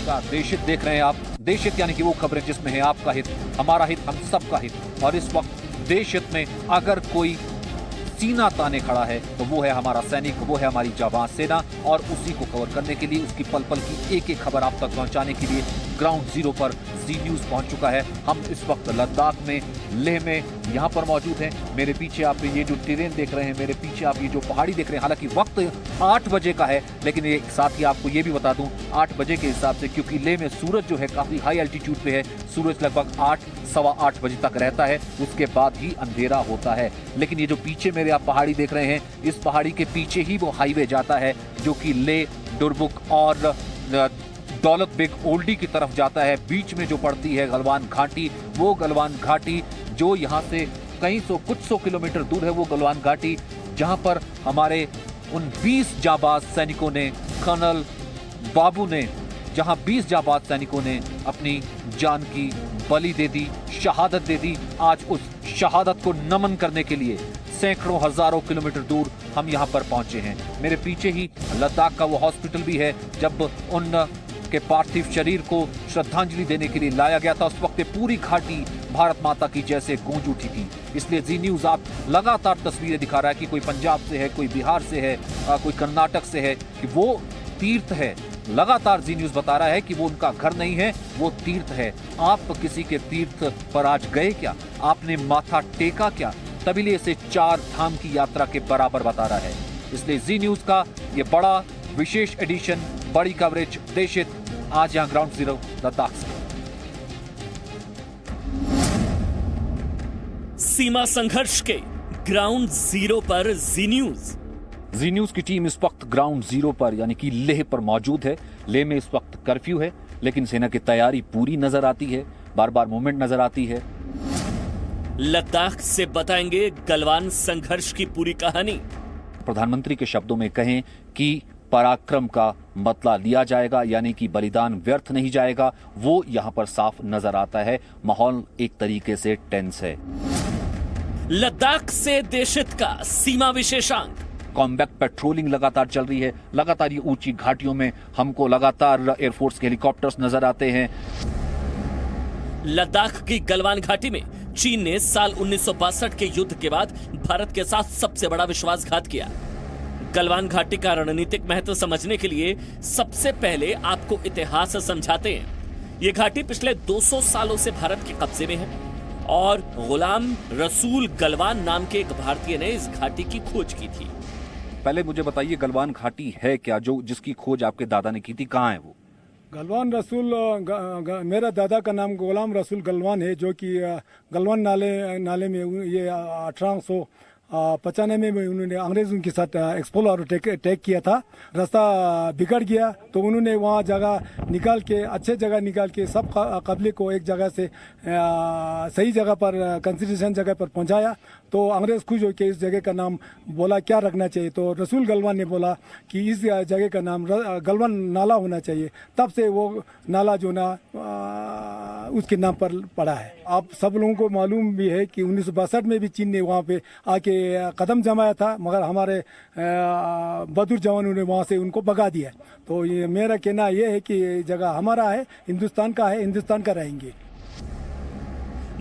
नमस्कार, देशहित देख रहे हैं आप। देशहित यानी कि वो खबरें जिसमें है आपका हित, हमारा हित, हम सबका हित। और इस वक्त देशहित में अगर कोई सीना ताने खड़ा है तो वो है हमारा सैनिक, वो है हमारी जाबाज सेना। और उसी को कवर करने के लिए, उसकी पल पल की एक एक खबर आप तक पहुंचाने के लिए ग्राउंड जीरो पर जी न्यूज पहुंच चुका है। हम इस वक्त लद्दाख में, लेह में यहाँ पर मौजूद हैं। मेरे पीछे आप ये जो टेरेन देख रहे हैं, मेरे पीछे आप ये जो पहाड़ी देख रहे हैं, हालांकि वक्त 8 बजे का है, लेकिन ये साथ ही आपको ये भी बता दूं 8 बजे के हिसाब से, क्योंकि लेह में सूरज जो है काफी हाई एल्टीट्यूड पे है। सूरज लगभग 8 सवा 8 बजे तक रहता है, उसके बाद ही अंधेरा होता है। लेकिन ये जो पीछे मेरे आप पहाड़ी देख रहे हैं, इस पहाड़ी के पीछे ही वो हाईवे जाता है जो कि लेह, डुरबुक और दौलत बेग ओल्डी की तरफ जाता है। बीच में जो पड़ती है गलवान घाटी, वो गलवान घाटी जो यहाँ से कुछ सौ किलोमीटर दूर है, वो गलवान घाटी जहाँ पर हमारे उन 20 जाबाज सैनिकों ने, कर्नल बाबू ने, जहाँ 20 जाबाज सैनिकों ने अपनी जान की बलि दे दी, शहादत दे दी। आज उस शहादत को नमन करने के लिए सैकड़ों हजारों किलोमीटर दूर हम यहाँ पर पहुंचे हैं। मेरे पीछे ही लद्दाख का वो हॉस्पिटल भी है। जब उन के पार्थिव शरीर को श्रद्धांजलि देने के लिए लाया गया था, उस वक्त पूरी घाटी भारत माता की जैसे गूंज उठी थी। इसलिए जी न्यूज आप लगातार तस्वीरें दिखा रहा है कि कोई पंजाब से है, कोई बिहार से है, कोई कर्नाटक से है, कि वो तीर्थ है। लगातार जी न्यूज बता रहा है कि वो उनका घर नहीं है, वो तीर्थ है। आप किसी के तीर्थ पर आज गए क्या? आपने माथा टेका क्या? तभी इसे 4 धाम की यात्रा के बराबर बता रहा है। इसलिए जी न्यूज का ये बड़ा विशेष एडिशन, बड़ी कवरेज देशहित, आज यहां ग्राउंड जीरो लद्दाख से। सीमा संघर्ष के ग्राउंड जीरो पर जी न्यूज की टीम इस वक्त ग्राउंड जीरो पर यानी कि लेह पर मौजूद है। लेह में इस वक्त कर्फ्यू है, लेकिन सेना की तैयारी पूरी नजर आती है, बार बार मूवमेंट नजर आती है। लद्दाख से बताएंगे गलवान संघर्ष की पूरी कहानी। प्रधानमंत्री के शब्दों में कहें कि पराक्रम का बदला लिया जाएगा, यानी कि बलिदान व्यर्थ नहीं जाएगा, वो यहां पर साफ नजर आता है। माहौल एक तरीके से टेंस है। लद्दाख से देशहित का सीमा विशेषांक। कॉम्बैक्ट पेट्रोलिंग लगातार चल रही है। लगातार ये ऊंची घाटियों में हमको लगातार एयरफोर्स के हेलीकॉप्टर्स नजर आते हैं। लद्दाख की गलवान घाटी में चीन ने साल 1962 के युद्ध के बाद भारत के साथ सबसे बड़ा विश्वासघात किया। गलवान घाटी का रणनीतिक महत्व समझने के लिए सबसे पहले आपको इतिहास समझाते हैं। ये घाटी पिछले 200 सालों से भारत के कब्जे में है और गुलाम रसूल गलवान नाम के एक भारतीय ने इस घाटी की खोज की थी। पहले मुझे बताइए, गलवान घाटी है क्या, जो जिसकी खोज आपके दादा ने की थी? कहाँ है वो? गलवान रसूल मेरा दादा का नाम गुलाम रसूल गलवान है, जो कि गलवान नाले में ये 1895 में उन्होंने अंग्रेजों के साथ एक्सप्लोर और टेक किया था। रास्ता बिगड़ गया तो उन्होंने वहाँ जगह निकाल के, अच्छे जगह निकाल के सब कबीले को एक जगह से सही जगह पर, कंसिडरेशन जगह पर पहुँचाया। तो अंग्रेज खुश हो के इस जगह का नाम बोला क्या रखना चाहिए, तो रसूल गलवान ने बोला कि इस जगह का नाम गलवान नाला होना चाहिए। तब से वो नाला जो ना उसके नाम पर पड़ा है। आप सब लोगों को मालूम भी है कि 1962 में भी चीन ने वहाँ पे आके कदम जमाया था, मगर हमारे बहादुर जवानों ने वहाँ से उनको भगा दिया। तो ये मेरा कहना ये है कि ये जगह हमारा है, हिंदुस्तान का है, हिंदुस्तान का रहेंगे।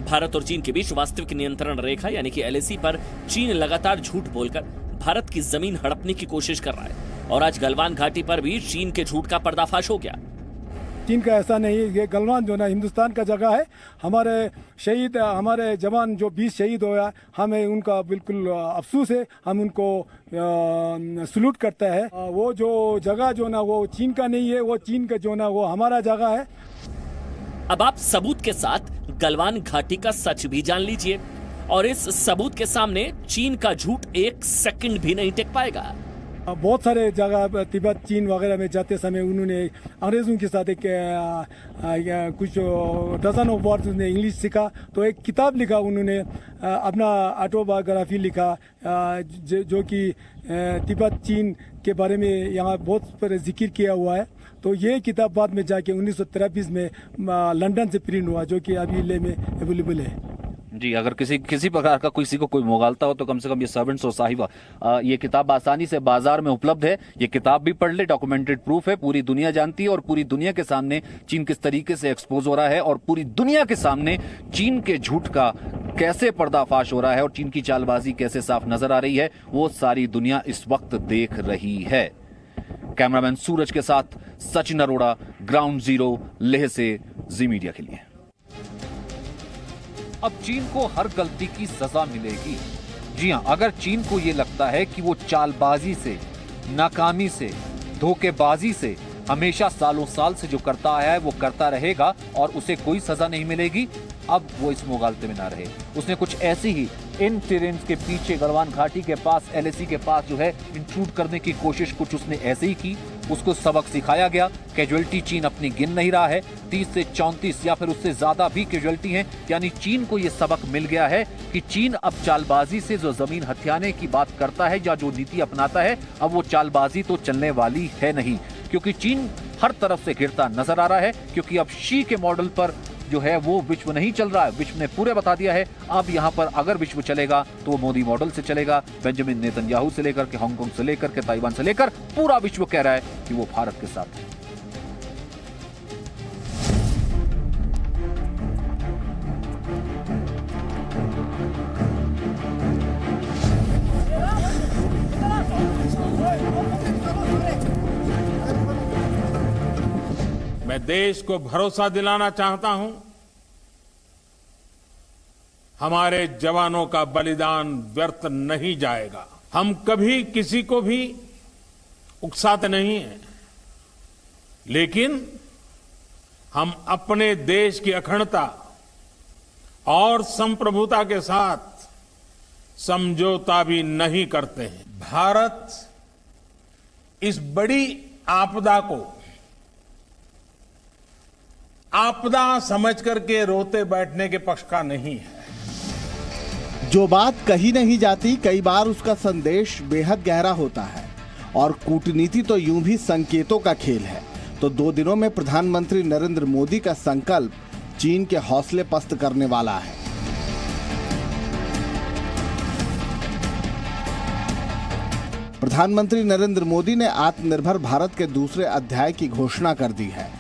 भारत और चीन के बीच वास्तविक नियंत्रण रेखा यानी कि एलएसी पर चीन लगातार झूठ बोलकर भारत की जमीन हड़पने की कोशिश कर रहा है और आज गलवान घाटी पर भी चीन के झूठ का पर्दाफाश हो गया। चीन का ऐसा नहीं, ये गलवान जो ना हिंदुस्तान का जगह है। हमारे शहीद, हमारे जवान जो 20 शहीद होया, हमें उनका बिल्कुल अफसोस है, हम उनको सलूट करते हैं। वो जो जगह जो ना वो चीन का नहीं है, वो चीन का जो ना वो हमारा जगह है। अब आप सबूत के साथ गलवान घाटी का सच भी जान लीजिए और इस सबूत के सामने चीन का झूठ एक सेकंड भी नहीं टिक पाएगा। बहुत सारे जगह तिब्बत, चीन वगैरह में जाते समय उन्होंने अंग्रेजों के साथ एक कुछ डजन ऑफ वर्ड्स ने इंग्लिश सीखा, तो एक किताब लिखा उन्होंने, अपना ऑटोबायोग्राफी लिखा, जो कि तिब्बत चीन के बारे में यहाँ बहुत पर जिक्र किया हुआ है। तो ये किताब बाद में जाके 1923 में लंदन से प्रिंट हुआ, जो कि अभी ले में अवेलेबल है। जी, अगर किसी प्रकार का किसी को कोई मोगालता हो तो कम से कम ये सर्वेंट्स और साहिबा, ये किताब आसानी से बाजार में उपलब्ध है। ये किताब भी पढ़ ले, डॉक्यूमेंटेड प्रूफ है, पूरी दुनिया जानती है और पूरी दुनिया के सामने चीन किस तरीके से एक्सपोज हो रहा है और पूरी दुनिया के सामने चीन के झूठ का कैसे पर्दाफाश हो रहा है और चीन की चालबाजी कैसे साफ नजर आ रही है, वो सारी दुनिया इस वक्त देख रही है। कैमरामैन सूरज के साथ सचिन अरोड़ा, ग्राउंड जीरो, लेह से जी मीडिया के लिए। अब चीन को हर गलती की सजा मिलेगी। जी हां, अगर चीन को यह लगता है कि वो चालबाजी से, नाकामी से, धोखेबाजी से हमेशा सालों साल से जो करता आया है वो करता रहेगा और उसे कोई सजा नहीं मिलेगी, अब वो इस मुगालते में ना रहे। उसने कुछ ऐसी ही इन टेरेन्स के पीछे गलवान घाटी के पास, एलएसी के पास जो है इंट्रूड करने की कोशिश कुछ उसने ऐसे ही की। उसको सबक सिखाया गया। कैजुअलिटी चीन अपनी गिन नहीं रहा है, 30 से 34 या फिर उससे ज्यादा भी कैजुअलिटी हैं। यानी चीन को यह सबक मिल गया है कि चीन अब चालबाजी से जो जमीन हथियाने की बात करता है या जो नीति अपनाता है, अब वो चालबाजी तो चलने वाली है नहीं, क्योंकि चीन हर तरफ से गिरता नजर आ रहा है। क्योंकि अब शी के मॉडल पर जो है वो विश्व नहीं चल रहा है, विश्व ने पूरे बता दिया है। अब यहां पर अगर विश्व चलेगा तो वो मोदी मॉडल से चलेगा। बेंजामिन नेतन्याहू से लेकर के, हांगकांग से लेकर के, ताइवान से लेकर पूरा विश्व कह रहा है कि वो भारत के साथ है। मैं देश को भरोसा दिलाना चाहता हूं, हमारे जवानों का बलिदान व्यर्थ नहीं जाएगा। हम कभी किसी को भी उकसाते नहीं हैं, लेकिन हम अपने देश की अखंडता और संप्रभुता के साथ समझौता भी नहीं करते हैं। भारत इस बड़ी आपदा को आपदा समझ करके रोते बैठने के पक्ष का नहीं है। जो बात कही नहीं जाती, कई बार उसका संदेश बेहद गहरा होता है और कूटनीति तो यूं भी संकेतों का खेल है। तो 2 दिनों में प्रधानमंत्री नरेंद्र मोदी का संकल्प चीन के हौसले पस्त करने वाला है। प्रधानमंत्री नरेंद्र मोदी ने आत्मनिर्भर भारत के दूसरे अध्याय की घोषणा कर दी है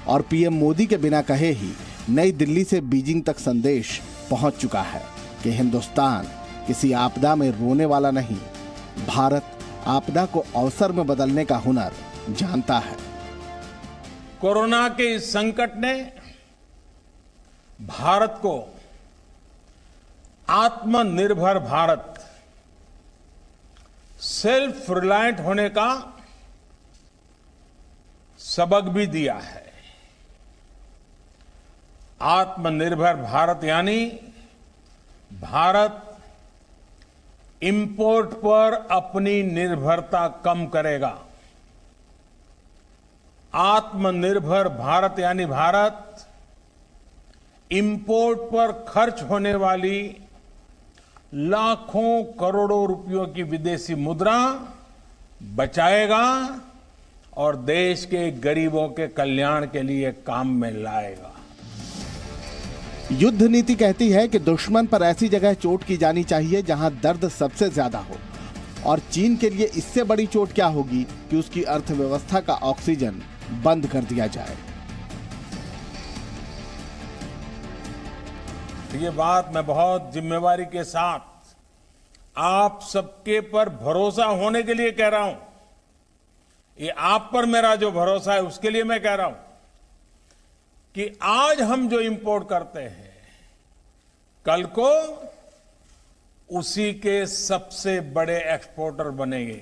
और पीएम मोदी के बिना कहे ही नई दिल्ली से बीजिंग तक संदेश पहुंच चुका है कि हिंदुस्तान किसी आपदा में रोने वाला नहीं, भारत आपदा को अवसर में बदलने का हुनर जानता है। कोरोना के इस संकट ने भारत को आत्मनिर्भर भारत, सेल्फ रिलायंट होने का सबक भी दिया है। आत्मनिर्भर भारत यानी भारत इंपोर्ट पर अपनी निर्भरता कम करेगा। आत्मनिर्भर भारत यानी भारत इंपोर्ट पर खर्च होने वाली लाखों करोड़ों रुपयों की विदेशी मुद्रा बचाएगा और देश के गरीबों के कल्याण के लिए काम में लाएगा। युद्ध नीति कहती है कि दुश्मन पर ऐसी जगह चोट की जानी चाहिए जहां दर्द सबसे ज्यादा हो, और चीन के लिए इससे बड़ी चोट क्या होगी कि उसकी अर्थव्यवस्था का ऑक्सीजन बंद कर दिया जाए। ये बात मैं बहुत जिम्मेवारी के साथ आप सबके पर भरोसा होने के लिए कह रहा हूं। ये आप पर मेरा जो भरोसा है उसके लिए मैं कह रहा हूं कि आज हम जो इंपोर्ट करते हैं, कल को उसी के सबसे बड़े एक्सपोर्टर बनेंगे।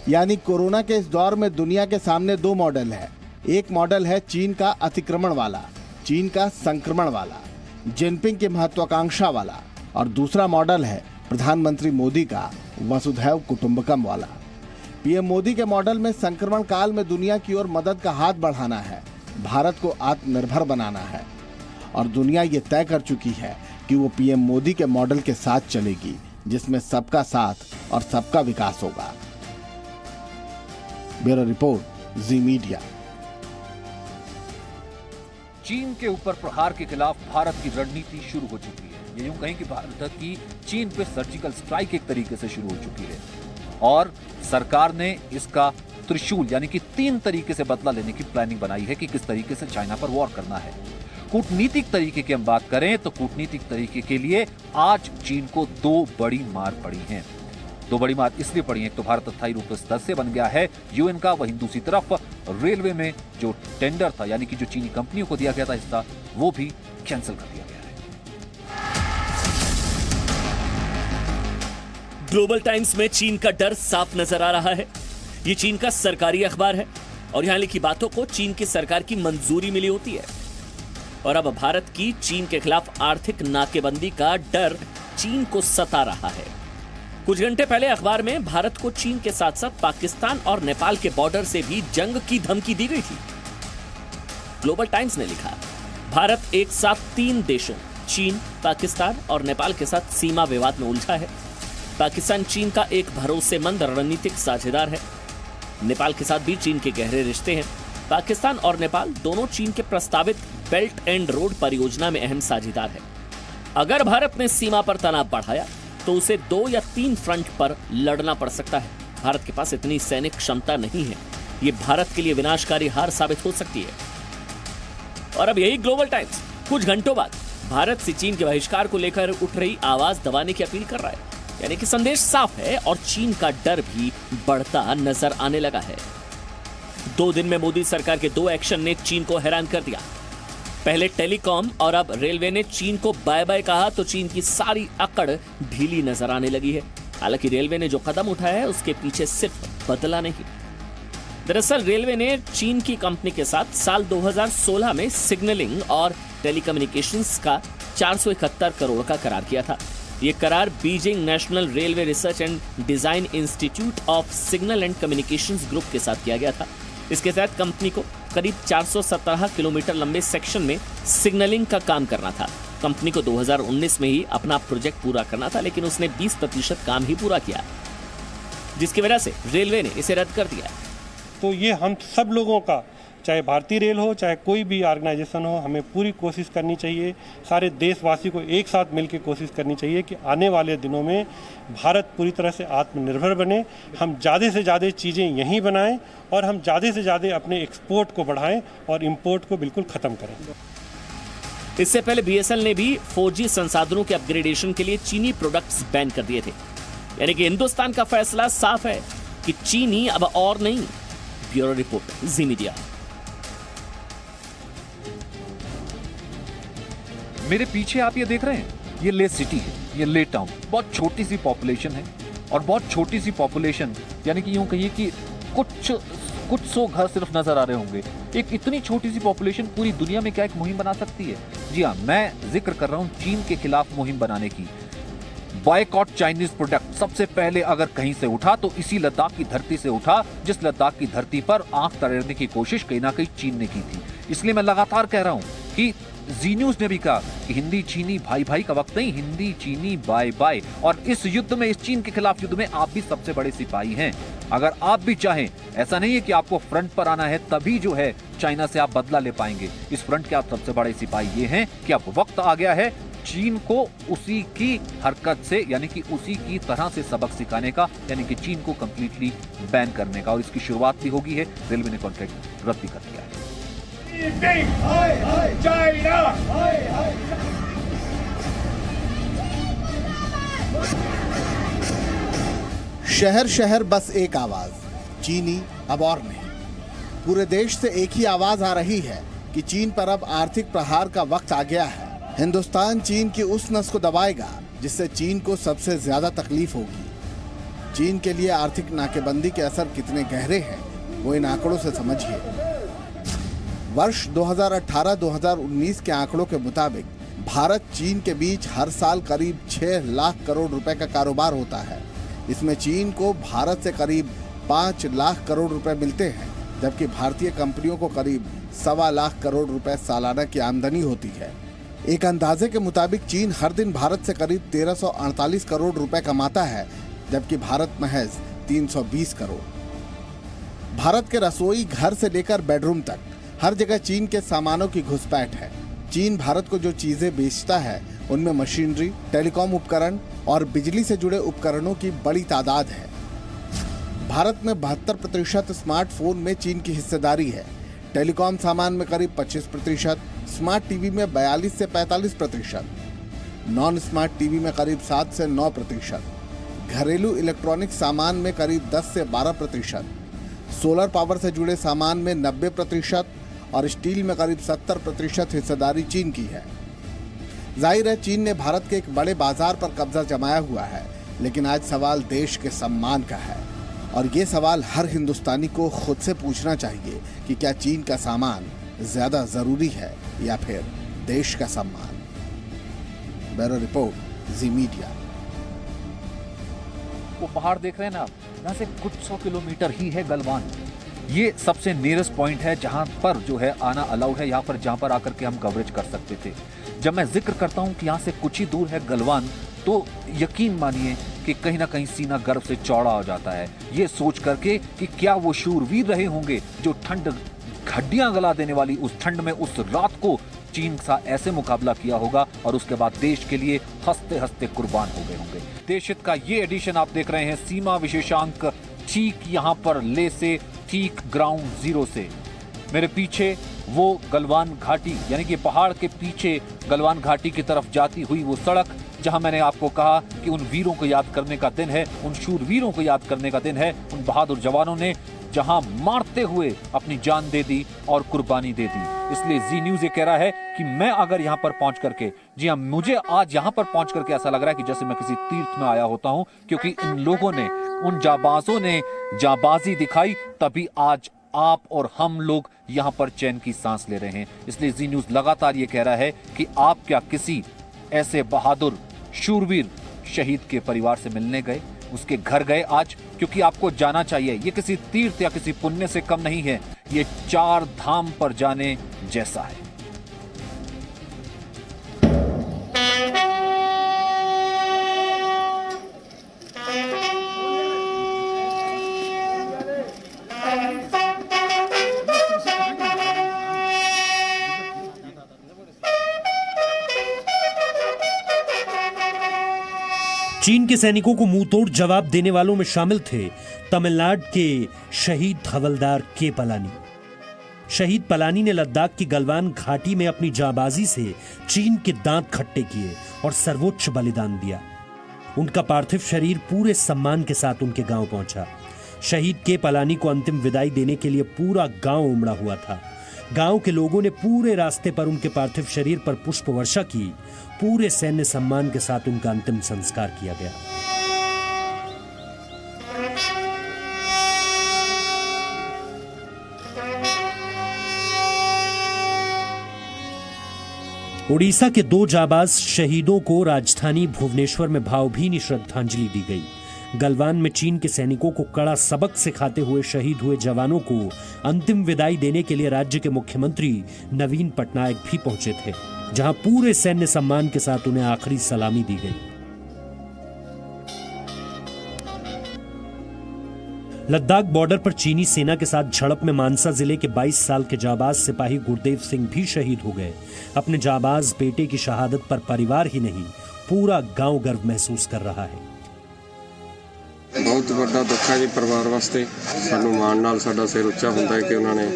यानी कोरोना के इस दौर में दुनिया के सामने 2 मॉडल है। एक मॉडल है चीन का अतिक्रमण वाला, चीन का संक्रमण वाला, जिनपिंग की महत्वाकांक्षा वाला, और दूसरा मॉडल है प्रधानमंत्री मोदी का वसुधैव कुटुंबकम वाला। पीएम मोदी के मॉडल में संक्रमण काल में दुनिया की ओर मदद का हाथ बढ़ाना है, भारत को आत्मनिर्भर बनाना है, और दुनिया ये तय कर चुकी है कि वो पीएम मोदी के मॉडल के साथ चलेगी, जिसमें सबका साथ और सबका विकास होगा। ब्यूरो रिपोर्ट, जी मीडिया। चीन के ऊपर प्रहार के खिलाफ भारत की रणनीति शुरू हो चुकी है। ये यूं कहें कि भारत की चीन पे सर्जिकल स्ट्राइक एक तरीके से शुरू हो चुकी है और सरकार ने इसका त्रिशूल यानी कि 3 तरीके से बदला लेने की प्लानिंग बनाई है कि किस तरीके से चाइना पर वॉर करना है। कूटनीतिक तरीके की हम बात करें तो कूटनीतिक तरीके के लिए आज चीन को 2 बड़ी मार पड़ी हैं। 2 बड़ी मार इसलिए पड़ी है, एक तो भारत अस्थायी रूप से सदस्य बन गया है यूएन का, वहीं दूसरी तरफ रेलवे में जो टेंडर था यानी कि जो चीनी कंपनियों को दिया गया था हिस्सा, वो भी कैंसिल कर दिया गया है। ग्लोबल टाइम्स में चीन का डर साफ नजर आ रहा है। ये चीन का सरकारी अखबार है और यहां लिखी बातों को चीन की सरकार की मंजूरी मिली होती है। और अब भारत की चीन के खिलाफ आर्थिक नाकेबंदी का डर चीन को सता रहा है। कुछ घंटे पहले अखबार में भारत को चीन के साथ साथ पाकिस्तान और नेपाल के बॉर्डर से भी जंग की धमकी दी गई थी। ग्लोबल टाइम्स ने लिखा, भारत एक साथ 3 देशों चीन, पाकिस्तान और नेपाल के साथ सीमा विवाद में उलझा है। पाकिस्तान चीन का एक भरोसेमंद रणनीतिक साझेदार है। नेपाल के साथ भी चीन के गहरे रिश्ते हैं। पाकिस्तान और नेपाल दोनों चीन के प्रस्तावित बेल्ट एंड रोड परियोजना में अहम साझेदार है। अगर भारत ने सीमा पर तनाव बढ़ाया तो उसे 2 या 3 फ्रंट पर लड़ना पड़ सकता है। भारत के पास इतनी सैनिक क्षमता नहीं है। ये भारत के लिए विनाशकारी हार साबित हो सकती है। और अब यही ग्लोबल टाइम्स कुछ घंटों बाद भारत से चीन के बहिष्कार को लेकर उठ रही आवाज दबाने की अपील कर रहा है। यानी कि संदेश साफ है और चीन का डर भी बढ़ता नजर आने लगा है। 2 दिन में मोदी सरकार के 2 एक्शन ने चीन को हैरान कर दिया। पहले टेलीकॉम और अब रेलवे ने चीन को बाय बाय कहा तो चीन की सारी अकड़ ढीली नजर आने लगी है। हालांकि रेलवे ने जो कदम उठाया है उसके पीछे सिर्फ बदला नहीं। दरअसल रेलवे ने चीन की कंपनी के साथ साल 2016 में सिग्नलिंग और टेलीकम्युनिकेशंस का 471 करोड़ का करार किया था। ये करार Beijing national railway research and design institute of signal and communications group के साथ किया गया था। इसके तहत कंपनी को करीब 417 किलोमीटर लंबे सेक्शन में सिग्नलिंग का काम करना था। कंपनी को 2019 में ही अपना प्रोजेक्ट पूरा करना था, लेकिन उसने 20% काम ही पूरा किया, जिसकी वजह से रेलवे ने इसे रद्द कर दिया। तो ये हम सब लोगों का, चाहे भारतीय रेल हो चाहे कोई भी ऑर्गेनाइजेशन हो, हमें पूरी कोशिश करनी चाहिए, सारे देशवासी को एक साथ मिलकर कोशिश करनी चाहिए कि आने वाले दिनों में भारत पूरी तरह से आत्मनिर्भर बने। हम ज़्यादा से ज़्यादा चीज़ें यहीं बनाएं और हम ज़्यादा से ज़्यादा अपने एक्सपोर्ट को बढ़ाएं और इंपोर्ट को बिल्कुल ख़त्म करें। इससे पहले बीएसएल ने भी 4G संसाधनों के अपग्रेडेशन के लिए चीनी प्रोडक्ट्स बैन कर दिए थे। यानी कि हिंदुस्तान का फैसला साफ है कि चीनी अब और नहीं। ब्यूरो रिपोर्ट, जी मीडिया। मेरे पीछे आप ये देख रहे हैं, ये ले सिटी है, ये ले टाउन। बहुत छोटी सी पॉपुलेशन है और बहुत छोटी सी पॉपुलेशन यानी कि यूं कहिए कि कुछ 100 घर सिर्फ नजर आ रहे होंगे। एक इतनी छोटी सी पॉपुलेशन पूरी दुनिया में क्या एक मुहिम बना सकती है? जी हाँ, मैं जिक्र कर रहा हूं चीन के खिलाफ मुहिम बनाने की। बॉयकॉट चाइनीज प्रोडक्ट सबसे पहले अगर कहीं से उठा तो इसी लद्दाख की धरती से उठा, जिस लद्दाख की धरती पर आंख तरेरने की कोशिश कहीं ना कहीं चीन ने की थी। इसलिए मैं लगातार कह रहा हूं कि जी न्यूज ने भी कहा कि हिंदी चीनी भाई भाई का वक्त नहीं, हिंदी चीनी बाय बाय। और इस युद्ध में, इस चीन के खिलाफ युद्ध में आप भी सबसे बड़े सिपाही हैं। अगर आप भी चाहें, ऐसा नहीं है कि आपको फ्रंट पर आना है तभी जो है चाइना से आप बदला ले पाएंगे। इस फ्रंट के आप सबसे बड़े सिपाही ये हैं कि अब वक्त आ गया है चीन को उसी की हरकत से यानी कि उसी की तरह से सबक सिखाने का, यानी कि चीन को कंप्लीटली बैन करने का। और इसकी शुरुआत भी होगी है, रेलवे ने कॉन्ट्रैक्ट रद्द भी कर दिया है। शहर शहर बस एक आवाज, चीनी अब और नहीं। पूरे देश से एक ही आवाज आ रही है कि चीन पर अब आर्थिक प्रहार का वक्त आ गया है। हिंदुस्तान चीन की उस नस को दबाएगा जिससे चीन को सबसे ज्यादा तकलीफ होगी। चीन के लिए आर्थिक नाकेबंदी के असर कितने गहरे हैं वो इन आंकड़ों से समझिए। वर्ष 2018-2019 के आंकड़ों के मुताबिक भारत चीन के बीच हर साल करीब 6 लाख करोड़ रुपए का कारोबार होता है। इसमें चीन को भारत से करीब 5 लाख करोड़ रुपए मिलते हैं, जबकि भारतीय कंपनियों को करीब 1.25 लाख करोड़ रुपए सालाना की आमदनी होती है। एक अंदाजे के मुताबिक चीन हर दिन भारत से करीब 1348 करोड़ रुपए कमाता है, जबकि भारत महज 320 करोड़। भारत के रसोई घर से लेकर बेडरूम तक हर जगह चीन के सामानों की घुसपैठ है। चीन भारत को जो चीजें बेचता है उनमें मशीनरी, टेलीकॉम उपकरण और बिजली से जुड़े उपकरणों की बड़ी तादाद है। भारत में 72% स्मार्टफोन में चीन की हिस्सेदारी है। टेलीकॉम सामान में करीब 25%, स्मार्ट टीवी में 42 से 45%, नॉन स्मार्ट टीवी में करीब 7 से 9%, घरेलू इलेक्ट्रॉनिक सामान में करीब 10 से 12%, सोलर पावर से जुड़े सामान में 90% और स्टील में करीब 70% हिस्सेदारी चीन की है। जाहिर है चीन ने भारत के एक बड़े बाजार पर कब्जा जमाया हुआ है, लेकिन आज सवाल देश के सम्मान का है और ये सवाल हर हिंदुस्तानी को खुद से पूछना चाहिए कि क्या चीन का सामान ज्यादा जरूरी है या फिर देश का सम्मान। ब्यूरो रिपोर्ट, जी मीडिया। वो पहाड़ देख रहे हैं ना आप, यहाँ से कुछ 100 किलोमीटर ही है गलवान। ये सबसे नियरेस्ट पॉइंट है जहाँ पर जो है आना अलाउड है, यहाँ पर जहाँ पर आकर के हम कवरेज कर सकते थे। जब मैं जिक्र करता हूँ कि यहाँ से कुछ ही दूर है गलवान, तो यकीन मानिए कि कहीं ना कहीं सीना गर्व से चौड़ा हो जाता है, ये सोच करके कि क्या वो शूरवीर रहे होंगे जो ठंड हड्डियां गला देने वाली उस ठंड में उस रात को चीन सा ऐसे मुकाबला किया होगा और उसके बाद देश के लिए हंसते हंसते कुर्बान हो गए होंगे। देश हित का ये एडिशन आप देख रहे हैं सीमा विशेषांक, ठीक यहाँ पर ले से ठीक ग्राउंड जीरो से। मेरे पीछे वो गलवान घाटी, यानी कि पहाड़ के पीछे गलवान घाटी की तरफ जाती हुई वो सड़क जहां मैंने आपको कहा कि उन वीरों को याद करने का दिन है, उन शूरवीरों को याद करने का दिन है, उन बहादुर जवानों ने जहां मारते हुए अपनी जान दे दी और कुर्बानी दे दी। इसलिए जी न्यूज़ ये कह रहा है कि मैं अगर यहां पर पहुंच करके, जी हां, मुझे आज यहां पर पहुंच करके ऐसा लग रहा है कि जैसे मैं किसी तीर्थ में आया होता हूं, क्योंकि इन लोगों ने, उन जाबाजों ने जाबाजी दिखाई, तभी आज आप और हम लोग यहां पर चैन की सांस ले रहे हैं। इसलिए जी न्यूज़ लगातार ये कह रहा है कि आप क्या किसी ऐसे बहादुर शूरवीर शहीद के परिवार से मिलने गए, उसके घर गए आज? क्योंकि आपको जाना चाहिए, ये किसी तीर्थ या किसी पुण्य से कम नहीं है, ये 4 धाम पर जाने जैसा है। चीन के सैनिकों को मुंहतोड़ जवाब देने वालों में शामिल थे तमिलनाडु के शहीद हवलदार के पलानी। शहीद पलानी ने लद्दाख की गलवान घाटी में अपनी जाबाजी से चीन के दांत खट्टे किए और सर्वोच्च बलिदान दिया। उनका पार्थिव शरीर पूरे सम्मान के साथ उनके गांव पहुंचा। शहीद के पलानी को अंतिम विदाई देने के लिए पूरा गांव उमड़ा हुआ था। गांव के लोगों ने पूरे रास्ते पर उनके पार्थिव शरीर पर पुष्प वर्षा की। पूरे सैन्य सम्मान के साथ उनका अंतिम संस्कार किया गया। उड़ीसा के 2 जाबाज शहीदों को राजधानी भुवनेश्वर में भावभीनी श्रद्धांजलि दी गई। गलवान में चीन के सैनिकों को कड़ा सबक सिखाते हुए शहीद हुए जवानों को अंतिम विदाई देने के लिए राज्य के मुख्यमंत्री नवीन पटनायक भी पहुंचे थे, जहां पूरे सैन्य सम्मान के साथ उन्हें आखिरी सलामी दी गई। लद्दाख बॉर्डर पर चीनी सेना के साथ झड़प में मानसा जिले के 22 साल के जाबाज सिपाही गुरदेव सिंह भी शहीद हो गए। अपने जाबाज बेटे की शहादत पर परिवार ही नहीं, पूरा गांव गर्व महसूस कर रहा है। बहुत बड़ा दुख है जी परिवार वास्ते। सानू मान नाल साडा सिर उच्चा हुंदा है कि उन्होंने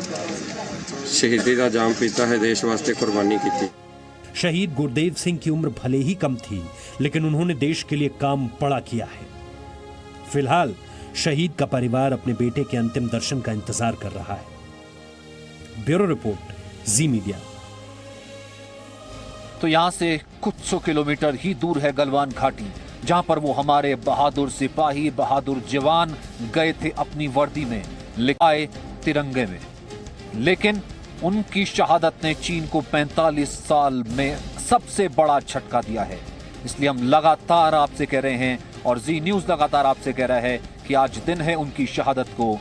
शहीदी का जाम पीता है, देश वास्ते कुर्बानी की। शहीद गुरदेव सिंह की उम्र भले ही कम थी, लेकिन उन्होंने देश के लिए काम बड़ा किया है। फिलहाल शहीद का परिवार अपने बेटे के अंतिम दर्शन का इंतजार कर रहा है। ब्यूरो रिपोर्ट, जी मीडिया। तो यहां से कुछ 100 किलोमीटर ही दूर है गलवान घाटी, जहां पर वो हमारे बहादुर सिपाही, बहादुर जवान गए थे अपनी वर्दी में, लिखाए तिरंगे में। लेकिन उनकी शहादत ने चीन को 45 साल में सबसे बड़ा झटका दिया है। इसलिए हम लगातार आपसे कह रहे हैं और जी न्यूज़ लगातार आपसे कह रहा है कि आज दिन है उनकी शहादत को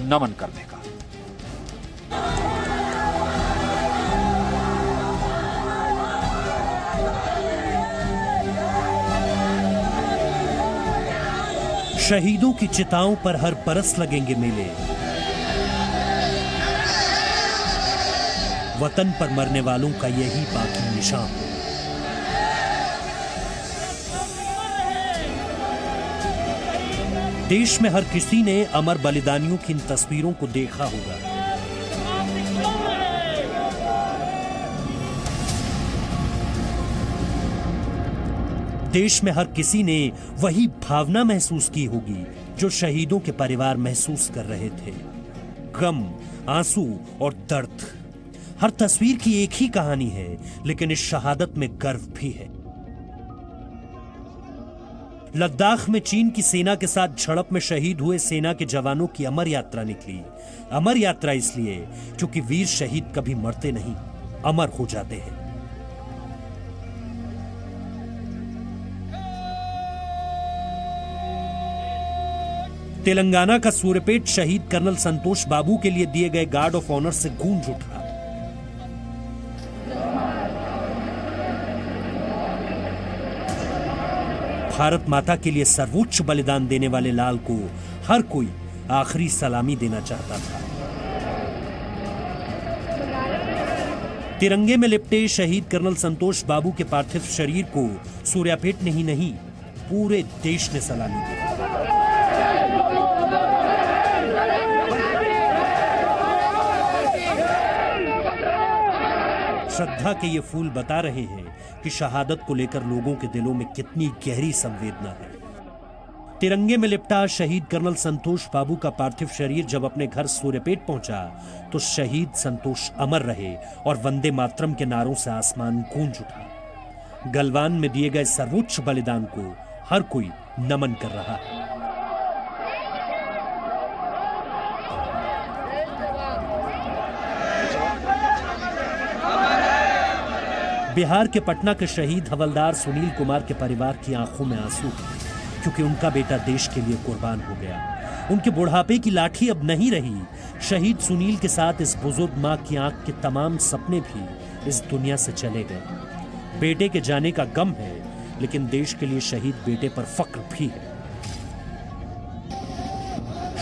नमन करने का। शहीदों की चिताओं पर हर बरस लगेंगे मेले। वतन पर मरने वालों का यही बाकी निशान। देश में हर किसी ने अमर बलिदानियों की इन तस्वीरों को देखा होगा। देश में हर किसी ने वही भावना महसूस की होगी जो शहीदों के परिवार महसूस कर रहे थे। गम, आंसू और दर्द। हर तस्वीर की एक ही कहानी है, लेकिन इस शहादत में गर्व भी है। लद्दाख में चीन की सेना के साथ झड़प में शहीद हुए सेना के जवानों की अमर यात्रा निकली। अमर यात्रा इसलिए क्योंकि वीर शहीद कभी मरते नहीं, अमर हो जाते हैं। तेलंगाना का सूर्यपेट शहीद कर्नल संतोष बाबू के लिए दिए गए गार्ड ऑफ ऑनर से गूंज उठा। भारत माता के लिए सर्वोच्च बलिदान देने वाले लाल को हर कोई आखिरी सलामी देना चाहता था। तिरंगे में लिपटे शहीद कर्नल संतोष बाबू के पार्थिव शरीर को सूर्यापेट ने ही नहीं, पूरे देश ने सलामी दी। श्रद्धा के ये फूल बता रहे हैं कि शहादत को लेकर लोगों के दिलों में कितनी गहरी संवेदना है। तिरंगे में लिपटा शहीद कर्नल संतोष बाबू का पार्थिव शरीर जब अपने घर सूर्यपेट पहुंचा तो शहीद संतोष अमर रहे और वंदे मातरम के नारों से आसमान गूंज उठा। गलवान में दिए गए सर्वोच्च बलिदान को हर कोई नमन कर रहा है। बिहार के पटना के शहीद हवलदार सुनील कुमार के परिवार की आंखों में आंसू हैं, क्योंकि उनका बेटा देश के लिए कुर्बान हो गया। उनके बुढ़ापे की लाठी अब नहीं रही। शहीद सुनील के साथ इस बुजुर्ग मां की आंख के तमाम सपने भी इस दुनिया से चले गए। बेटे के जाने का गम है, लेकिन देश के लिए शहीद बेटे पर फक्र भी है।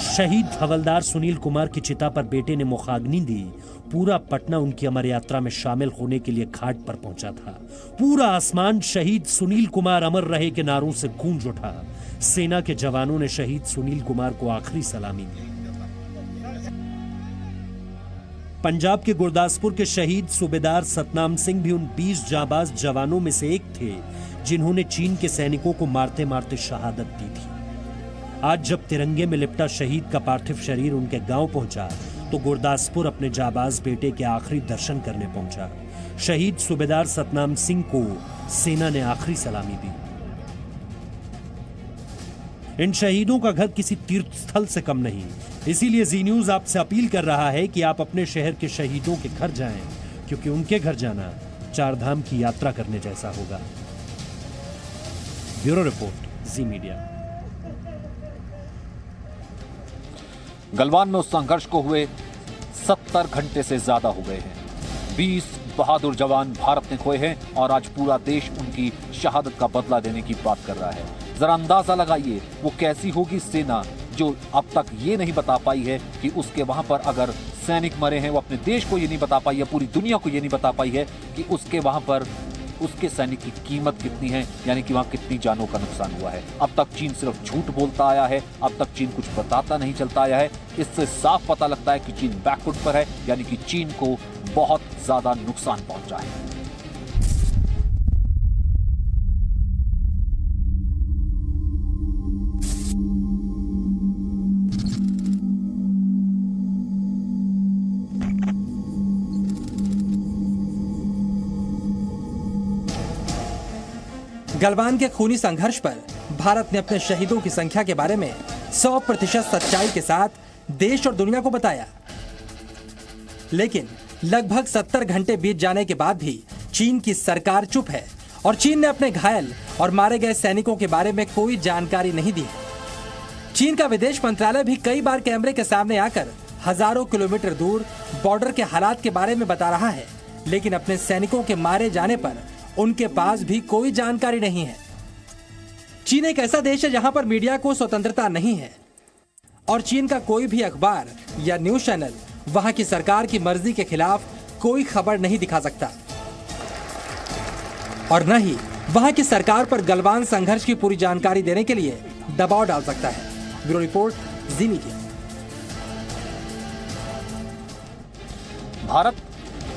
शहीद हवलदार सुनील कुमार की चिता पर बेटे ने मुखाग्नि दी। पूरा पटना उनकी अमर यात्रा में शामिल होने के लिए घाट पर पहुंचा था। पूरा आसमान शहीद सुनील कुमार अमर रहे के नारों से गूंज उठा। सेना के जवानों ने शहीद सुनील कुमार को आखिरी सलामी दी। पंजाब के गुरदासपुर के शहीद सूबेदार सतनाम सिंह भी उन 20 जांबाज जवानों में से एक थे जिन्होंने चीन के सैनिकों को मारते मारते शहादत दी थी। आज जब तिरंगे में लिपटा शहीद का पार्थिव शरीर उनके गांव पहुंचा तो गुरदासपुर अपने जाबाज बेटे के आखिरी दर्शन करने पहुंचा। शहीद सूबेदार सतनाम सिंह को सेना ने आखिरी सलामी दी। इन शहीदों का घर किसी तीर्थ स्थल से कम नहीं, इसीलिए जी न्यूज आपसे अपील कर रहा है कि आप अपने शहर के शहीदों के घर जाएं, क्योंकि उनके घर जाना चार धाम की यात्रा करने जैसा होगा। ब्यूरो रिपोर्ट, जी मीडिया। गलवान में उस संघर्ष को हुए 70 घंटे से ज्यादा हो गए हैं। 20 बहादुर जवान भारत ने खोए हैं और आज पूरा देश उनकी शहादत का बदला देने की बात कर रहा है। जरा अंदाजा लगाइए वो कैसी होगी सेना जो अब तक ये नहीं बता पाई है कि उसके वहां पर अगर सैनिक मरे हैं। वो अपने देश को ये नहीं बता पाई है, पूरी दुनिया को ये नहीं बता पाई है कि उसके वहां पर उसके सैनिक की कीमत कितनी है, यानी कि वहां कितनी जानों का नुकसान हुआ है। अब तक चीन सिर्फ झूठ बोलता आया है, अब तक चीन कुछ बताता नहीं चलता आया है। इससे साफ पता लगता है कि चीन बैकफुट पर है, यानी कि चीन को बहुत ज्यादा नुकसान पहुंचा है। गलवान के खूनी संघर्ष पर भारत ने अपने शहीदों की संख्या के बारे में 100% सच्चाई के साथ देश और दुनिया को बताया। लेकिन लगभग 70 घंटे बीत जाने के बाद भी चीन की सरकार चुप है और चीन ने अपने घायल और मारे गए सैनिकों के बारे में कोई जानकारी नहीं दी है। चीन का विदेश मंत्रालय भी कई बार कैमरे के सामने आकर हजारों किलोमीटर दूर बॉर्डर के हालात के बारे में बता रहा है, लेकिन अपने सैनिकों के मारे जाने पर उनके पास भी कोई जानकारी नहीं है। चीन एक ऐसा देश है जहां पर मीडिया को स्वतंत्रता नहीं है और चीन का कोई भी अखबार या न्यूज चैनल वहां की सरकार की मर्जी के खिलाफ कोई खबर नहीं दिखा सकता और न ही वहां की सरकार पर गलवान संघर्ष की पूरी जानकारी देने के लिए दबाव डाल सकता है। ब्यूरो रिपोर्ट, जी मीडिया। भारत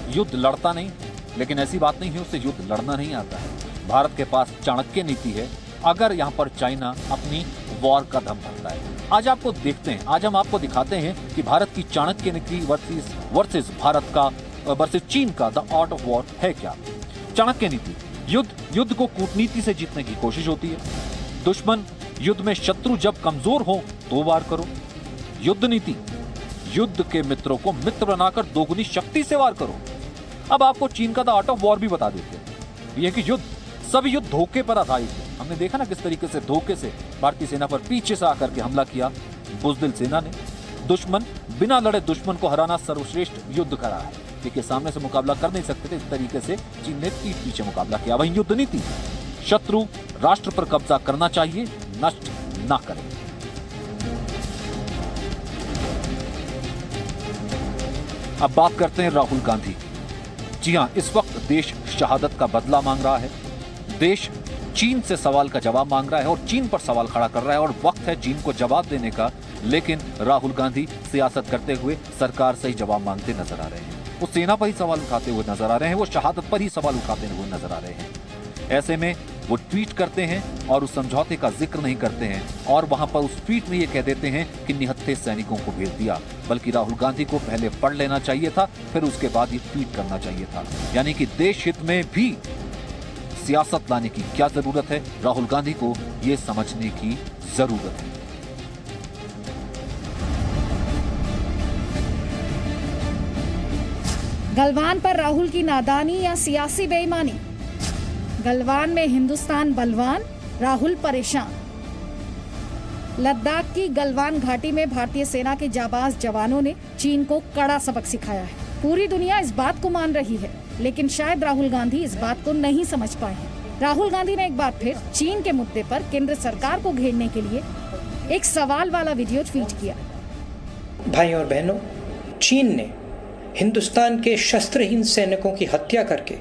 युद्ध लड़ता नहीं, लेकिन ऐसी बात नहीं है उससे युद्ध लड़ना नहीं आता है। भारत के पास चाणक्य नीति है अगर यहाँ पर चाइना अपनी वॉर का दम भरता है। आज आपको देखते हैं, आज हम आपको दिखाते हैं कि भारत की चाणक्य नीति वर्सेस भारत का वर्सेस चीन का द आर्ट ऑफ वॉर है क्या। चाणक्य नीति, युद्ध को कूटनीति से जीतने की कोशिश होती है। दुश्मन युद्ध में शत्रु जब कमजोर हो तो वार करो। युद्ध नीति, युद्ध के मित्रों को मित्र बनाकर दोगुनी शक्ति से वार करो। अब आपको चीन का द आर्ट ऑफ वॉर भी बता देते हैं। यह कि सभी युद्ध धोखे पर आधारित है। हमने देखा ना किस तरीके से धोखे से भारतीय सेना पर पीछे से आकर के हमला किया बुज़दिल सेना ने। दुश्मन बिना लड़े दुश्मन को हराना सर्वश्रेष्ठ युद्ध करा है। देखिए, सामने से मुकाबला कर नहीं सकते थे, इस तरीके से चीन ने पीठ पीछे मुकाबला किया। वहीं युद्ध नीति, शत्रु राष्ट्र पर कब्जा करना चाहिए, नष्ट ना करें। अब बात करते हैं राहुल गांधी। जी हां, इस वक्त देश शहादत का बदला मांग रहा है। देश चीन से सवाल का जवाब मांग रहा है और चीन पर सवाल खड़ा कर रहा है और वक्त है चीन को जवाब देने का। लेकिन राहुल गांधी सियासत करते हुए सरकार से ही जवाब मांगते नजर आ रहे हैं। वो सेना पर ही सवाल उठाते हुए नजर आ रहे हैं, वो शहादत पर ही सवाल उठाते हुए नजर आ रहे हैं। ऐसे में वो ट्वीट करते हैं और उस समझौते का जिक्र नहीं करते हैं और वहां पर उस ट्वीट में ये कह देते हैं कि निहत्थे सैनिकों को भेज दिया। बल्कि राहुल गांधी को पहले पढ़ लेना चाहिए था, फिर उसके बाद ये ट्वीट करना चाहिए था। यानी कि देश हित में भी सियासत लाने की क्या जरूरत है, राहुल गांधी को यह समझने की जरूरत है। गलवान पर राहुल की नादानी या सियासी बेईमानी। गलवान में हिंदुस्तान बलवान, राहुल परेशान। लद्दाख की गलवान घाटी में भारतीय सेना के जाबाज जवानों ने चीन को कड़ा सबक सिखाया है। पूरी दुनिया इस बात को मान रही है, लेकिन शायद राहुल गांधी इस बात को नहीं समझ पाए हैं। राहुल गांधी ने एक बार फिर चीन के मुद्दे पर केंद्र सरकार को घेरने के लिए एक सवाल वाला वीडियो ट्वीट किया। भाई और बहनों, चीन ने हिंदुस्तान के शस्त्रहीन सैनिकों की हत्या करके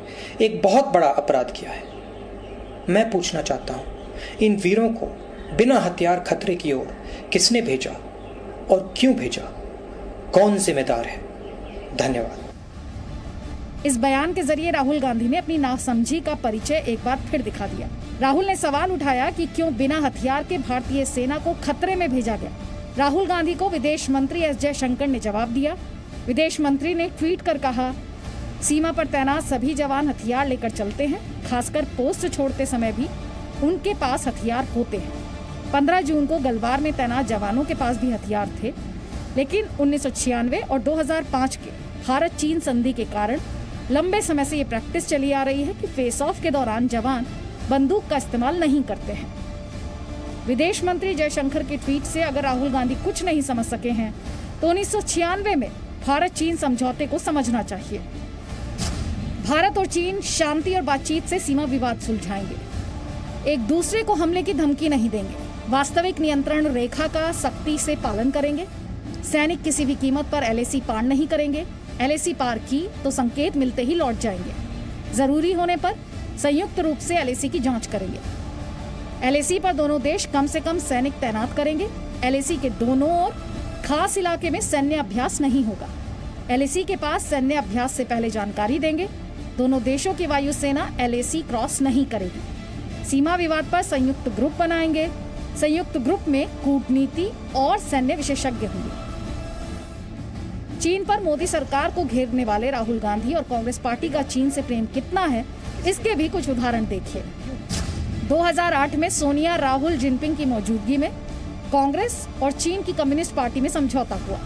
एक बहुत बड़ा अपराध किया है। मैं पूछना चाहता हूं, इन वीरों को बिना हथियार खतरे की ओर किसने भेजा और क्यों भेजा? कौन जिम्मेदार है? धन्यवाद। इस बयान के जरिए राहुल गांधी ने अपनी नासमझी का परिचय एक बार फिर दिखा दिया। राहुल ने सवाल उठाया कि क्यों बिना हथियार के भारतीय सेना को खतरे में भेजा गया। राहुल गांधी को विदेश मंत्री एस जयशंकर ने जवाब दिया। विदेश मंत्री ने ट्वीट कर कहा, सीमा पर तैनात सभी जवान हथियार लेकर चलते हैं, खासकर पोस्ट छोड़ते समय भी उनके पास हथियार होते हैं। 15 जून को गलवान में तैनात जवानों के पास भी हथियार थे, लेकिन 1996 और 2005 के भारत चीन संधि के कारण लंबे समय से ये प्रैक्टिस चली आ रही है कि फेस ऑफ के दौरान जवान बंदूक का इस्तेमाल नहीं करते हैं। विदेश मंत्री जयशंकर के ट्वीट से अगर राहुल गांधी कुछ नहीं समझ सके हैं तो 1996 में भारत चीन समझौते को समझना चाहिए। भारत और चीन शांति और बातचीत से सीमा विवाद सुलझाएंगे, एक दूसरे को हमले की धमकी नहीं देंगे, वास्तविक नियंत्रण रेखा का सख्ती से पालन करेंगे, सैनिक किसी भी कीमत पर LAC पार नहीं करेंगे, LAC पार की तो संकेत मिलते ही लौट जाएंगे, जरूरी होने पर संयुक्त रूप से LAC की जांच करेंगे। LAC पर दोनों देश कम से कम सैनिक तैनात करेंगे। LAC के दोनों ओर खास इलाके में सैन्य अभ्यास नहीं होगा। LAC के पास सैन्य अभ्यास से पहले जानकारी देंगे। दोनों देशों की वायुसेना LAC क्रॉस नहीं करेगी। सीमा विवाद पर संयुक्त ग्रुप बनाएंगे। संयुक्त ग्रुप में कूटनीति और सैन्य विशेषज्ञ होंगे। चीन पर मोदी सरकार को घेरने वाले राहुल गांधी और कांग्रेस पार्टी का चीन से प्रेम कितना है, इसके भी कुछ उदाहरण देखिए। 2008 में सोनिया राहुल जिनपिंग की मौजूदगी में कांग्रेस और चीन की कम्युनिस्ट पार्टी में समझौता हुआ।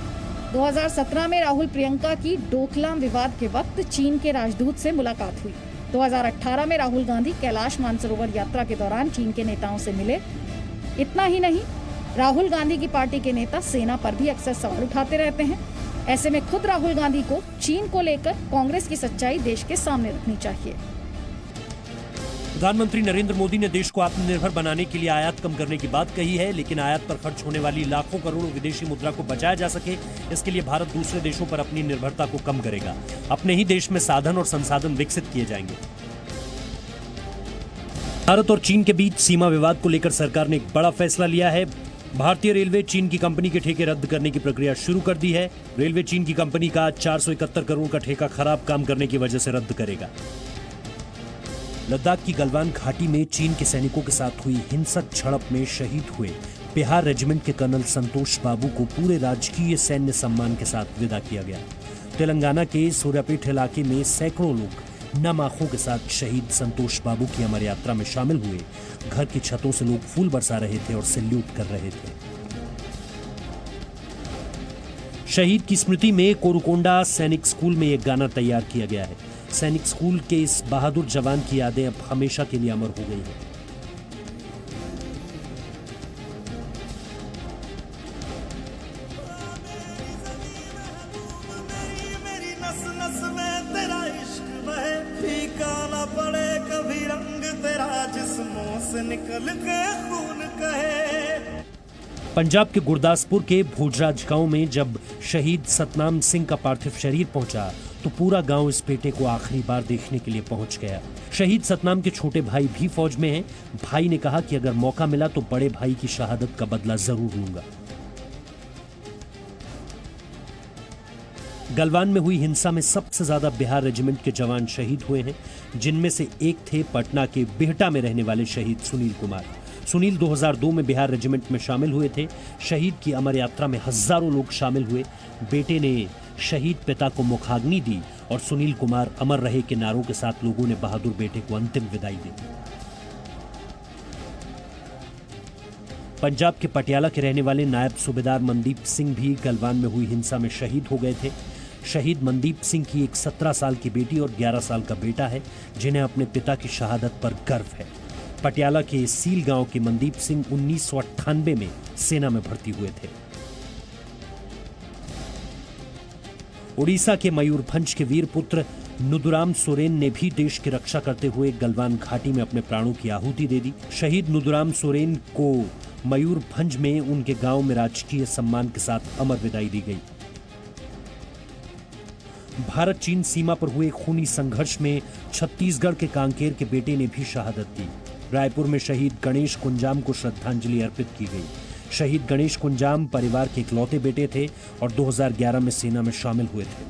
2017 में राहुल प्रियंका की डोकलाम विवाद के वक्त चीन के राजदूत से मुलाकात हुई। 2018 में राहुल गांधी कैलाश मानसरोवर यात्रा के दौरान चीन के नेताओं से मिले। इतना ही नहीं, राहुल गांधी की पार्टी के नेता सेना पर भी अक्सर सवाल उठाते रहते हैं। ऐसे में खुद राहुल गांधी को चीन को लेकर कांग्रेस की सच्चाई देश के सामने रखनी चाहिए। प्रधानमंत्री नरेंद्र मोदी ने देश को आत्मनिर्भर बनाने के लिए आयात कम करने की बात कही है, लेकिन आयात पर खर्च होने वाली लाखों करोड़ों विदेशी मुद्रा को बचाया जा सके, इसके लिए भारत दूसरे देशों पर अपनी निर्भरता को कम करेगा। अपने ही देश में साधन और संसाधन विकसित किए जाएंगे। भारत और चीन के बीच सीमा विवाद को लेकर सरकार ने एक बड़ा फैसला लिया है। भारतीय रेलवे चीन की कंपनी के ठेके रद्द करने की प्रक्रिया शुरू कर दी है। रेलवे चीन की कंपनी का 471 करोड़ का ठेका खराब काम करने की वजह से रद्द करेगा। लद्दाख की गलवान घाटी में चीन के सैनिकों के साथ हुई हिंसक झड़प में शहीद हुए बिहार रेजिमेंट के कर्नल संतोष बाबू को पूरे राजकीय सैन्य सम्मान के साथ विदा किया गया। तेलंगाना के सूर्यापेट इलाके में सैकड़ों लोग नम आंखों के साथ शहीद संतोष बाबू की अमर यात्रा में शामिल हुए। घर की छतों से लोग फूल बरसा रहे थे और सैल्यूट कर रहे थे। शहीद की स्मृति में कोरुकोंडा सैनिक स्कूल में एक गाना तैयार किया गया है। सैनिक स्कूल के इस बहादुर जवान की यादें अब हमेशा के लिए अमर हो गई हैं। मेरी नस नस में तेरा इश्क बहे, फीका ना पड़े कभी रंग तेरा, जिस्मों से निकल के खून कहे। पंजाब के गुरदासपुर के भोजराज गांव में जब शहीद सतनाम सिंह का पार्थिव शरीर पहुंचा तो पूरा गांव इस बेटे को आखिरी बार देखने के लिए पहुंच गया। शहीद सतनाम के छोटे भाई भी फौज में हैं। भाई ने कहा कि अगर मौका मिला तो बड़े भाई की शहादत का बदला जरूर लूंगा। गलवान में हुई हिंसा में सबसे ज्यादा बिहार रेजिमेंट के जवान शहीद हुए हैं, जिनमें से एक थे पटना के बिहटा में रहने वाले शहीद सुनील कुमार। सुनील 2002 में बिहार रेजिमेंट में शामिल हुए थे। शहीद की अमर यात्रा में हजारों लोग शामिल हुए। बेटे ने शहीद पिता को मुखाग्नि दी और सुनील कुमार अमर रहे के नारों के साथ लोगों ने बहादुर बेटे को अंतिम विदाई दी। पंजाब के पटियाला के रहने वाले नायब सूबेदार मनदीप सिंह भी गलवान में हुई हिंसा में शहीद हो गए थे। शहीद मनदीप सिंह की एक 17 साल की बेटी और 11 साल का बेटा है, जिन्हें अपने पिता की शहादत पर गर्व है। पटियाला के सील गांव के मनदीप सिंह 1998 में सेना में भर्ती हुए थे। उड़ीसा के मयूरभंज के वीर पुत्र नुदुराम सोरेन ने भी देश की रक्षा करते हुए गलवान घाटी में अपने प्राणों की आहुति दे दी। शहीद नुदुराम सोरेन को मयूरभंज में उनके गांव में राजकीय सम्मान के साथ अमर विदाई दी गई। भारत चीन सीमा पर हुए खूनी संघर्ष में छत्तीसगढ़ के कांकेर के बेटे ने भी शहादत दी। रायपुर में शहीद गणेश कुंजाम को श्रद्धांजलि अर्पित की गई। शहीद गणेश कुंजाम परिवार के इकलौते बेटे थे और 2011 में सेना में शामिल हुए थे।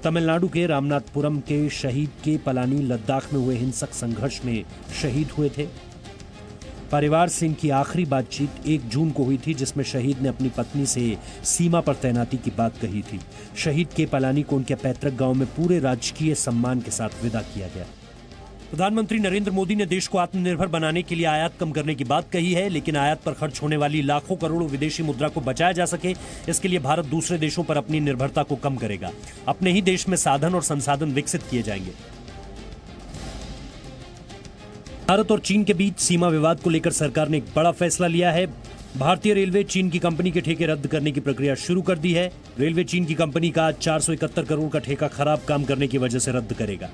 तमिलनाडु के रामनाथपुरम के शहीद के पलानी लद्दाख में हुए हिंसक संघर्ष में शहीद हुए थे। परिवार से इनकी आखिरी बातचीत 1 जून को हुई थी, जिसमें शहीद ने अपनी पत्नी से सीमा पर तैनाती की बात कही थी। शहीद के पलानी को उनके पैतृक गांव में पूरे राजकीय सम्मान के साथ विदा किया गया। प्रधानमंत्री नरेंद्र मोदी ने देश को आत्मनिर्भर बनाने के लिए आयात कम करने की बात कही है, लेकिन आयात पर खर्च होने वाली लाखों करोड़ों विदेशी मुद्रा को बचाया जा सके, इसके लिए भारत दूसरे देशों पर अपनी निर्भरता को कम करेगा। अपने ही देश में साधन और संसाधन विकसित किए जाएंगे। भारत और चीन के बीच सीमा विवाद को लेकर सरकार ने एक बड़ा फैसला लिया है। भारतीय रेलवे चीन की कंपनी के ठेके रद्द करने की प्रक्रिया शुरू कर दी है। रेलवे चीन की कंपनी का 471 करोड़ का ठेका खराब काम करने की वजह से रद्द करेगा।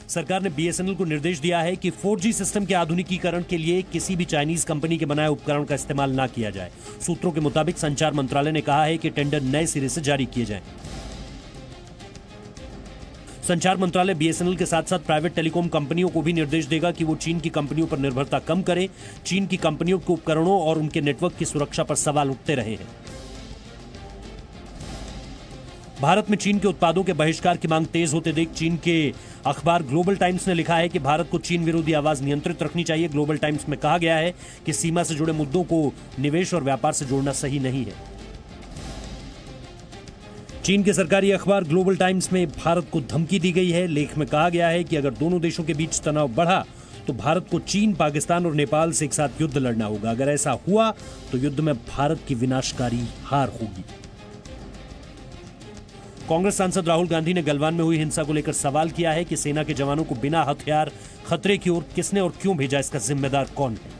सरकार ने बीएसएनएल को निर्देश दिया है कि 4G सिस्टम के आधुनिकीकरण के लिए किसी भी चाइनीज कंपनी के बनाए उपकरण का इस्तेमाल ना किया जाए। सूत्रों के मुताबिक संचार मंत्रालय ने कहा है कि टेंडर नए सिरे से जारी किए जाएं। संचार मंत्रालय बीएसएनएल के साथ साथ प्राइवेट टेलीकॉम कंपनियों को भी निर्देश देगा कि वो चीन की कंपनियों पर निर्भरता कम करें। चीन की कंपनियों के उपकरणों और उनके नेटवर्क की सुरक्षा पर सवाल उठते रहे हैं। भारत में चीन के उत्पादों के बहिष्कार की मांग तेज होते देख चीन के अखबार ग्लोबल टाइम्स ने लिखा है कि भारत को चीन विरोधी आवाज नियंत्रित रखनी चाहिए। ग्लोबल टाइम्स में कहा गया है कि सीमा से जुड़े मुद्दों को निवेश और व्यापार से जोड़ना सही नहीं है। चीन के सरकारी अखबार ग्लोबल टाइम्स में भारत को धमकी दी गई है। लेख में कहा गया है कि अगर दोनों देशों के बीच तनाव बढ़ा तो भारत को चीन, पाकिस्तान और नेपाल से एक साथ युद्ध लड़ना होगा। अगर ऐसा हुआ तो युद्ध में भारत की विनाशकारी हार होगी। कांग्रेस सांसद राहुल गांधी ने गलवान में हुई हिंसा को लेकर सवाल किया है कि सेना के जवानों को बिना हथियार खतरे की ओर किसने और क्यों भेजा, इसका जिम्मेदार कौन है।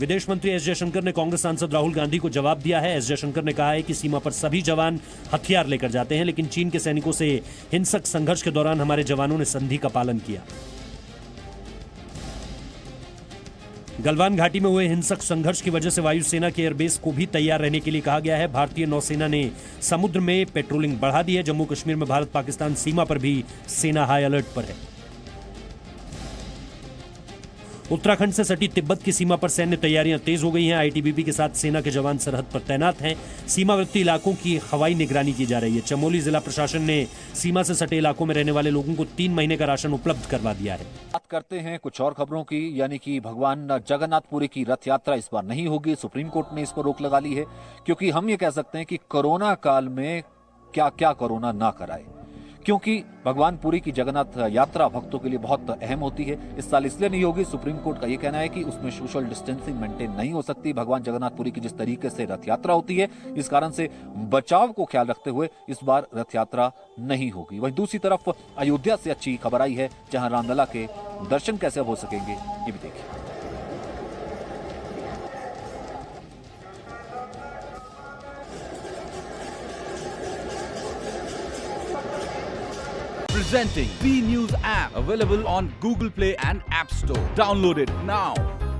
विदेश मंत्री एस जयशंकर ने कांग्रेस सांसद राहुल गांधी को जवाब दिया है। एस जयशंकर ने कहा है कि सीमा पर सभी जवान हथियार लेकर जाते हैं, लेकिन चीन के सैनिकों से हिंसक संघर्ष के दौरान हमारे जवानों ने संधि का पालन किया। गलवान घाटी में हुए हिंसक संघर्ष की वजह से वायुसेना के एयरबेस को भी तैयार रहने के लिए कहा गया है। भारतीय नौसेना ने समुद्र में पेट्रोलिंग बढ़ा दी है। जम्मू कश्मीर में भारत पाकिस्तान सीमा पर भी सेना हाई अलर्ट पर है। उत्तराखंड से सटी तिब्बत की सीमा पर सैन्य तैयारियां तेज हो गई हैं। आईटीबीपी के साथ सेना के जवान सरहद पर तैनात हैं। सीमावर्ती इलाकों की हवाई निगरानी की जा रही है। चमोली जिला प्रशासन ने सीमा से सटे इलाकों में रहने वाले लोगों को 3 महीने का राशन उपलब्ध करवा दिया है। बात करते हैं कुछ और खबरों की, यानी कि भगवान जगन्नाथपुरी की रथ यात्रा इस बार नहीं होगी। सुप्रीम कोर्ट ने इस पर रोक लगा ली है, क्योंकि हम ये कह सकते हैं कि कोरोना काल में क्या क्या कोरोना ना कराए, क्योंकि भगवान पुरी की जगन्नाथ यात्रा भक्तों के लिए बहुत अहम होती है। इस साल इसलिए नहीं होगी, सुप्रीम कोर्ट का यह कहना है कि उसमें सोशल डिस्टेंसिंग मेंटेन नहीं हो सकती। भगवान जगन्नाथपुरी की जिस तरीके से रथ यात्रा होती है, इस कारण से बचाव को ख्याल रखते हुए इस बार रथ यात्रा नहीं होगी। वहीं दूसरी तरफ अयोध्या से अच्छी खबर आई है, जहां रामलला के दर्शन कैसे हो सकेंगे, ये भी देखिए। Presenting B News app, available on Google Play and App Store. Download it now.